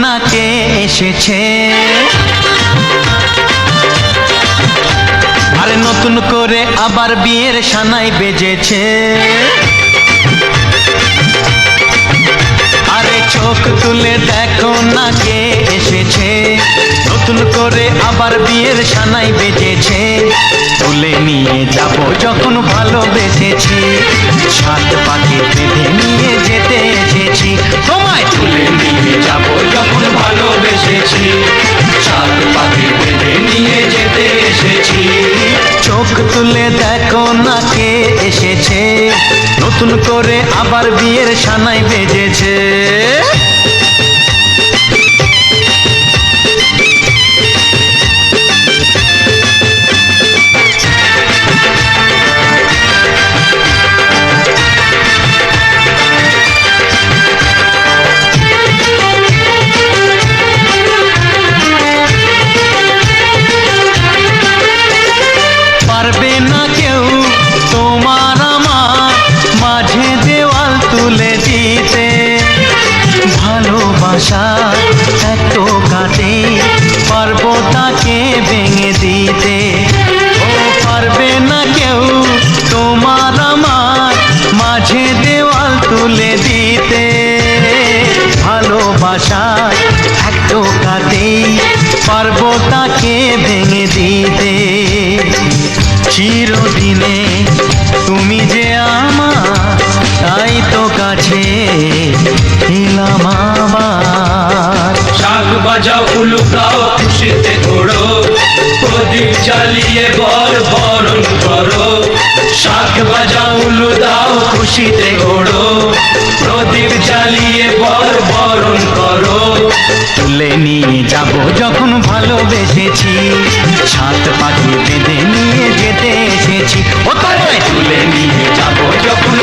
না কে এসেছে, আরে নতুন করে আবার বিয়ের সানাই বেজেছে। আরে চোখ তুলে দেখো না কে এসেছে, নতুন করে আবার বিয়ের সানাই বেজেছে। তুলে নিয়ে যাব যখন ভালোবেসেছি, সাত পাকে বেঁধে নিয়ে যেতে এসেছি। তোমায় তুলে নিয়ে যাব যখন ভালোবেসেছি, সাত পাকে বেঁধে নিয়ে যেতে এসেছি। চোখ তুলে দেখো না কে এসেছে, নতুন করে আবার বিয়ের সানাই বেজেছে। পারবে না কেউ তোমার আমার মাঝে দেওয়াল তুলে দিতে, ভালোবাসা এত কাটে পারবো তাকে ভেঙে দিতে। ও পারবে না কেউ তোমার আমার মাঝে দেওয়াল তুলে দিতে, ভালোবাসা এত কাটে পারবো তাকে ভেঙে দিতে। চিরদিনে তুমি যে আমার, তাই তো কাছে এলাম আবার। শাক বাজাও উলুকাও খুশিতে ঘোড়ো, প্রদীপ জ্বালিয়ে বর বরণ করো। শাক বাজাও উলু দাও খুশিতে ঘোড়ো, প্রদীপ জ্বালিয়ে বর বরণ করো। তুলে নিয়ে যাব যখন ভালোবেসেছি, সাত পাখি বেঁধে নিয়ে যেতে এসেছি। ও তোমায় তুলে নিয়ে যাব যখন